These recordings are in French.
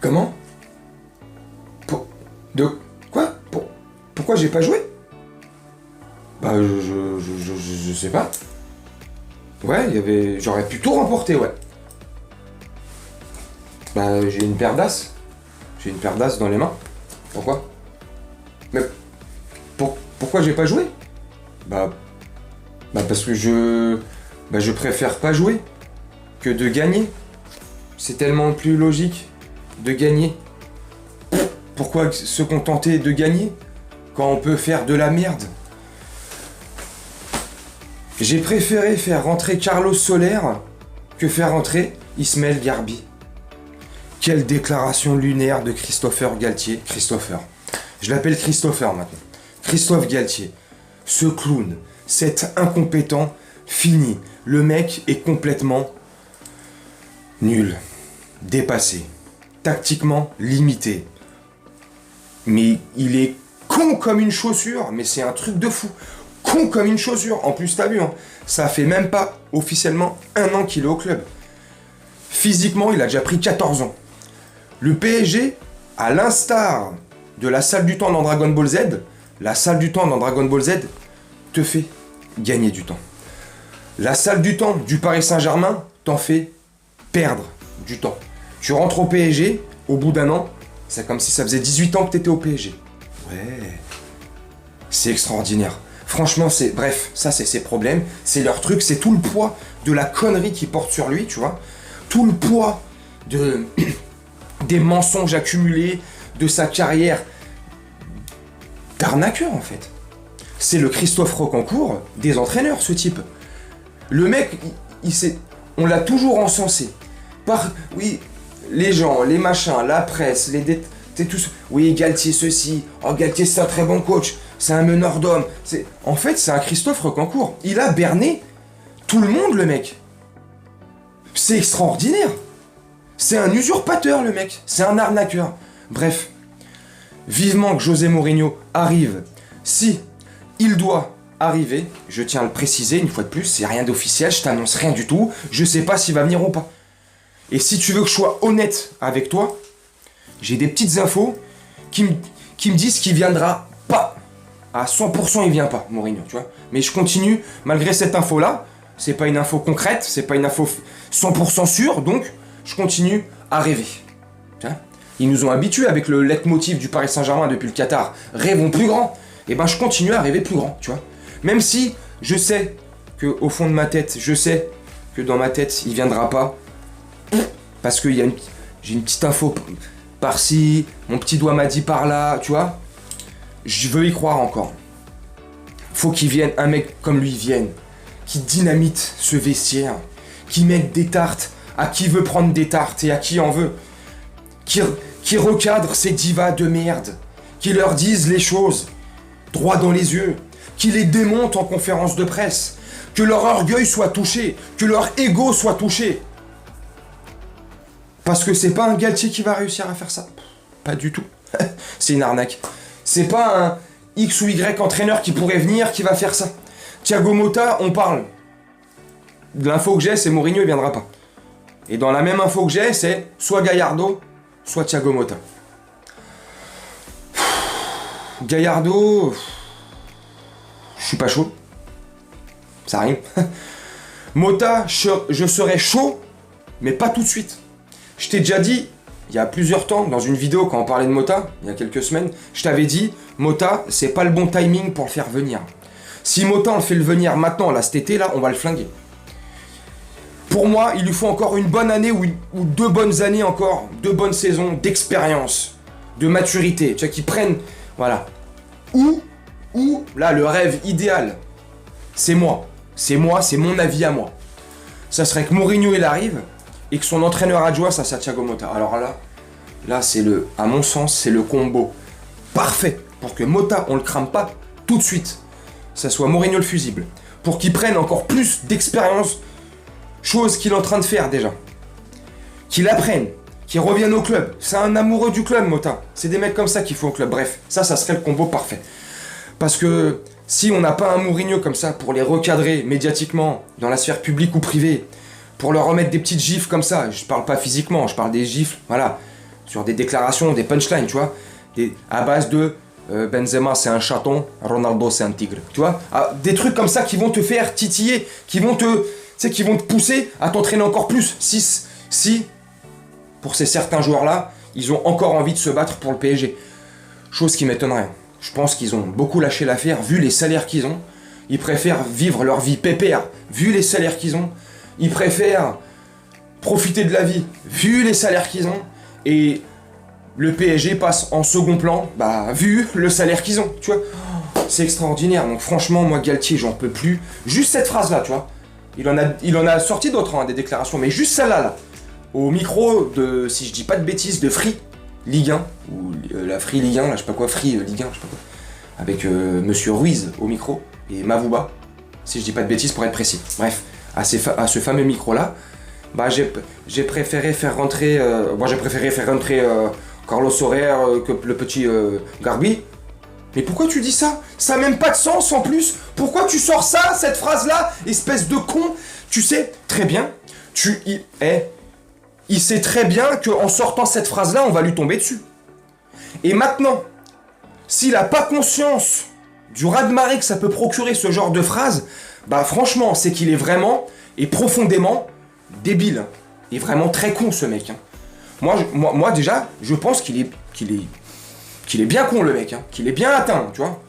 Comment? De quoi? Pourquoi j'ai pas joué? Bah je sais pas. Ouais, j'aurais pu tout remporter, ouais. Bah j'ai une paire d'as. J'ai une paire d'as dans les mains. Pourquoi? Mais pourquoi j'ai pas joué? Bah parce que je préfère pas jouer que de gagner. C'est tellement plus logique de gagner. Pourquoi se contenter de gagner quand on peut faire de la merde? J'ai préféré faire rentrer Carlos Soler que faire rentrer Ismaël Garbi. Quelle déclaration lunaire de Christopher Galtier. Christopher. Je l'appelle Christopher maintenant. Christophe Galtier. Ce clown, cet incompétent, fini. Le mec est complètement nul, dépassé, tactiquement limité. Mais il est con comme une chaussure, mais c'est un truc de fou. Con comme une chaussure. En plus, t'as vu, hein, ça fait même pas officiellement 1 an qu'il est au club. Physiquement, il a déjà pris 14 ans. Le PSG, à l'instar de la salle du temps dans Dragon Ball Z, la salle du temps dans Dragon Ball Z te fait gagner du temps. La salle du temps du Paris Saint-Germain t'en fait perdre du temps. Tu rentres au PSG, au bout d'1 an, c'est comme si ça faisait 18 ans que t'étais au PSG. Ouais. C'est extraordinaire. Franchement, bref, ça c'est ses problèmes, c'est leur truc, c'est tout le poids de la connerie qu'ils portent sur lui, tu vois. Tout le poids des mensonges accumulés, de sa carrière d'arnaqueur en fait. C'est le Christophe Rocancourt des entraîneurs, ce type. Le mec, on l'a toujours encensé. Oui, les gens, les machins, la presse, tous. Oui, Galtier ceci. Oh, Galtier c'est un très bon coach. C'est un meneur d'hommes. En fait, c'est un Christophe Rocancourt. Il a berné tout le monde, le mec. C'est extraordinaire. C'est un usurpateur, le mec. C'est un arnaqueur. Bref, vivement que José Mourinho arrive. Si il doit arriver, je tiens à le préciser une fois de plus, c'est rien d'officiel, je t'annonce rien du tout. Je sais pas s'il va venir ou pas. Et si tu veux que je sois honnête avec toi, j'ai des petites infos qui me disent qu'il viendra pas. À 100% il vient pas, Mourinho, tu vois. Mais je continue, malgré cette info-là, c'est pas une info concrète, c'est pas une info 100% sûre, donc je continue à rêver. Tu vois. Ils nous ont habitués avec le leitmotiv du Paris Saint-Germain depuis le Qatar, rêvons plus grand. Et ben je continue à rêver plus grand, tu vois. Même si je sais que au fond de ma tête, je sais que dans ma tête, il viendra pas. Parce que j'ai une petite info par-ci, mon petit doigt m'a dit par-là, tu vois. Je veux y croire encore. Faut qu'il vienne, un mec comme lui vienne, qui dynamite ce vestiaire, qui mette des tartes à qui veut prendre des tartes et à qui en veut, qui recadre ces divas de merde, qui leur disent les choses droit dans les yeux, qui les démonte en conférence de presse, que leur orgueil soit touché, que leur ego soit touché. Parce que c'est pas un Galtier qui va réussir à faire ça. Pas du tout. C'est une arnaque. C'est pas un X ou Y entraîneur qui pourrait venir qui va faire ça. Thiago Motta, on parle. L'info que j'ai, c'est Mourinho, il viendra pas. Et dans la même info que j'ai, c'est soit Gallardo, soit Thiago Motta. Gallardo, je suis pas chaud. Ça rime. Motta, je serais chaud, mais pas tout de suite. Je t'ai déjà dit, il y a plusieurs temps, dans une vidéo quand on parlait de Motta, il y a quelques semaines, je t'avais dit, Motta, c'est pas le bon timing pour le faire venir. Si Motta, on le fait le venir maintenant, là, cet été, là, on va le flinguer. Pour moi, il lui faut encore une bonne année ou 2 bonnes années encore, 2 bonnes saisons d'expérience, de maturité, tu vois, qu'ils prennent, voilà. Ou, là, le rêve idéal, c'est moi, c'est mon avis à moi. Ça serait que Mourinho, il arrive, et que son entraîneur adjoint, ça c'est Thiago Motta. Alors là c'est à mon sens, c'est le combo parfait pour que Motta, on le crame pas tout de suite. Ça soit Mourinho le fusible. Pour qu'il prenne encore plus d'expérience, chose qu'il est en train de faire déjà. Qu'il apprenne, qu'il revienne au club. C'est un amoureux du club, Motta. C'est des mecs comme ça qu'il faut au club. Bref, ça serait le combo parfait. Parce que si on n'a pas un Mourinho comme ça pour les recadrer médiatiquement, dans la sphère publique ou privée, pour leur remettre des petites gifles comme ça, je parle pas physiquement, je parle des gifles, voilà, sur des déclarations, des punchlines, tu vois, à base de Benzema c'est un chaton, Ronaldo c'est un tigre, tu vois, des trucs comme ça qui vont te faire titiller, qui vont te pousser à t'entraîner encore plus. Si pour ces certains joueurs-là, ils ont encore envie de se battre pour le PSG. Chose qui m'étonnerait. Je pense qu'ils ont beaucoup lâché l'affaire, vu les salaires qu'ils ont. Ils préfèrent vivre leur vie pépère, vu les salaires qu'ils ont. Ils préfèrent profiter de la vie, vu les salaires qu'ils ont. Et le PSG passe en second plan, vu le salaire qu'ils ont, tu vois. C'est extraordinaire. Donc franchement, moi, Galtier, j'en peux plus. Juste cette phrase-là, tu vois. Il en a sorti d'autres, hein, des déclarations, mais juste celle-là, là. Au micro de, si je dis pas de bêtises, de Free Ligue 1, ou la Free Ligue 1, là, je sais pas quoi, Free Ligue 1, je sais pas quoi. Avec Monsieur Ruiz au micro, et Mavouba, si je dis pas de bêtises pour être précis. Bref, à ce fameux micro-là, j'ai préféré faire rentrer, Carlos Soler que le petit Garbi. Mais pourquoi tu dis ça? Ça n'a même pas de sens en plus. Pourquoi tu sors ça, cette phrase-là, espèce de con? Tu sais très bien, il sait très bien qu'en sortant cette phrase-là, on va lui tomber dessus. Et maintenant, s'il n'a pas conscience du raz-de-marée que ça peut procurer ce genre de phrase, franchement, c'est qu'il est vraiment et profondément débile. Et vraiment très con, ce mec. Hein. Moi déjà, je pense qu'il est bien con, le mec. Hein. Qu'il est bien atteint, tu vois.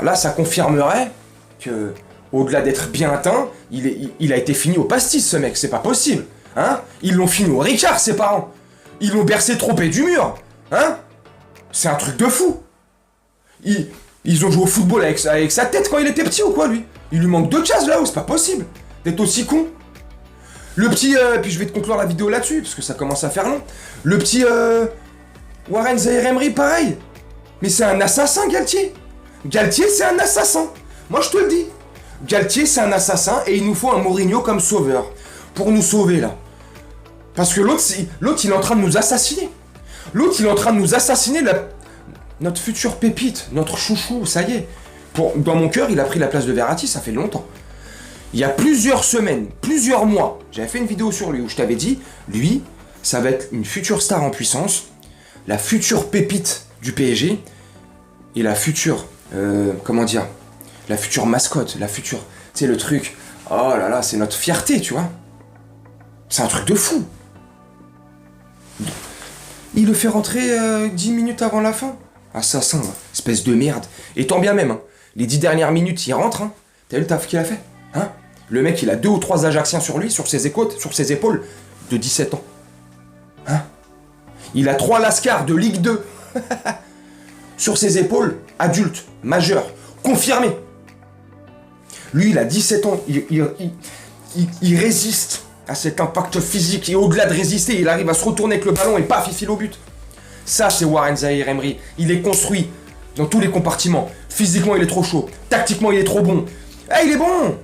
Là, ça confirmerait que, au-delà d'être bien atteint, il a été fini au pastis, ce mec. C'est pas possible. Hein? Ils l'ont fini au Ricard, ses parents. Ils l'ont bercé trop près du mur. Hein? C'est un truc de fou. Ils ont joué au football avec sa tête quand il était petit ou quoi, lui? Il lui manque 2 cases là-haut, c'est pas possible d'être aussi con. Le petit, puis je vais te conclure la vidéo là-dessus, parce que ça commence à faire long. Le petit Warren Zaïre-Emery, pareil. Mais c'est un assassin, Galtier. Galtier, c'est un assassin. Moi, je te le dis. Galtier, c'est un assassin, et il nous faut un Mourinho comme sauveur. Pour nous sauver, là. Parce que l'autre, il est en train de nous assassiner. L'autre, il est en train de nous assassiner notre future pépite, notre chouchou, ça y est. Dans mon cœur, il a pris la place de Verratti, ça fait longtemps. Il y a plusieurs semaines, plusieurs mois, j'avais fait une vidéo sur lui où je t'avais dit, lui, ça va être une future star en puissance, la future pépite du PSG, et la future, la future mascotte, la future, tu sais, le truc, oh là là, c'est notre fierté, tu vois. C'est un truc de fou. Il le fait rentrer 10 minutes avant la fin. Assassin, espèce de merde. Et tant bien même, hein. Les 10 dernières minutes, il rentre, hein. T'as vu le taf qu'il a fait, hein? Le mec, il a 2 ou 3 Ajaxiens sur lui, sur ses épaules, de 17 ans. Hein? Il a 3 Lascars de Ligue 2. Sur ses épaules, adulte, majeur, confirmé. Lui, il a 17 ans, il résiste à cet impact physique, et au-delà de résister, il arrive à se retourner avec le ballon et paf, il file au but. Ça, c'est Warren Zaïre-Emery. Il est construit dans tous les compartiments. Physiquement, il est trop chaud. Tactiquement, il est trop bon. Eh, il est bon.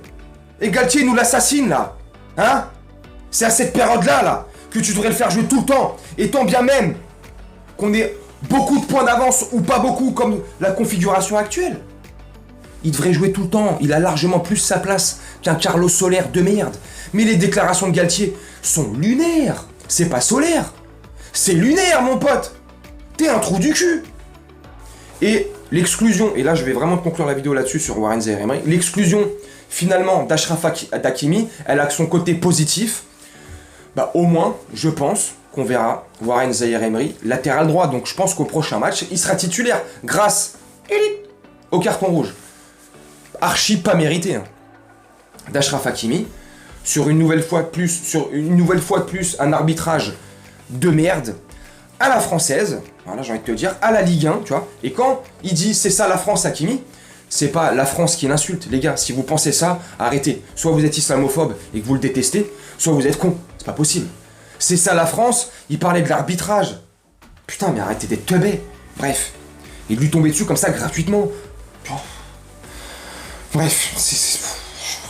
Et Galtier nous l'assassine, là. Hein? C'est à cette période-là, là, que tu devrais le faire jouer tout le temps. Et tant bien même qu'on ait beaucoup de points d'avance, ou pas beaucoup, comme la configuration actuelle. Il devrait jouer tout le temps. Il a largement plus sa place qu'un Carlos Soler de merde. Mais les déclarations de Galtier sont lunaires. C'est pas solaire. C'est lunaire, mon pote. T'es un trou du cul. Et l'exclusion, et là je vais vraiment conclure la vidéo là-dessus sur Warren Zaïre-Emery, l'exclusion finalement d'Achraf Hakimi, elle a son côté positif. Au moins, je pense qu'on verra Warren Zaïre-Emery latéral droit. Donc je pense qu'au prochain match, il sera titulaire grâce au carton rouge. Archi pas mérité, hein, d'Achraf Hakimi. Sur une nouvelle fois de plus, un arbitrage de merde à la française, voilà, j'ai envie de te dire, à la Ligue 1, tu vois. Et quand il dit c'est ça la France, Hakimi, c'est pas la France qui l'insulte, les gars. Si vous pensez ça, arrêtez. Soit vous êtes islamophobe et que vous le détestez, soit vous êtes con. C'est pas possible. C'est ça la France, il parlait de l'arbitrage. Putain, mais arrêtez d'être teubé. Bref, et de lui tomber dessus comme ça gratuitement. Bref,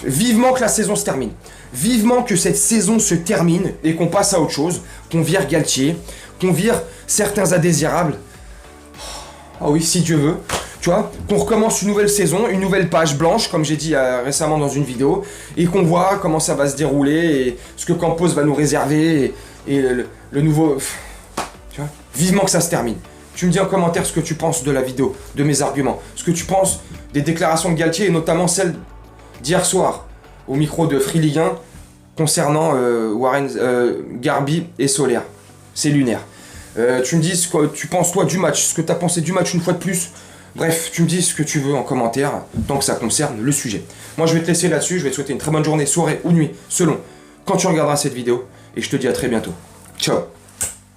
vivement que la saison se termine. Vivement que cette saison se termine et qu'on passe à autre chose, qu'on vire Galtier, qu'on vire certains indésirables. Ah oui, si Dieu veut. Tu vois, qu'on recommence une nouvelle saison, une nouvelle page blanche, comme j'ai dit récemment dans une vidéo, et qu'on voit comment ça va se dérouler, et ce que Campos va nous réserver, et le nouveau... Tu vois, vivement que ça se termine. Tu me dis en commentaire ce que tu penses de la vidéo, de mes arguments, ce que tu penses des déclarations de Galtier et notamment celle d'hier soir au micro de Free Ligue 1 concernant Warren Garbi et Soler. C'est lunaire. Tu me dis ce que tu penses toi du match, ce que tu as pensé du match une fois de plus. Bref, tu me dis ce que tu veux en commentaire tant que ça concerne le sujet. Moi je vais te laisser là-dessus, je vais te souhaiter une très bonne journée, soirée ou nuit, selon quand tu regarderas cette vidéo. Et je te dis à très bientôt. Ciao.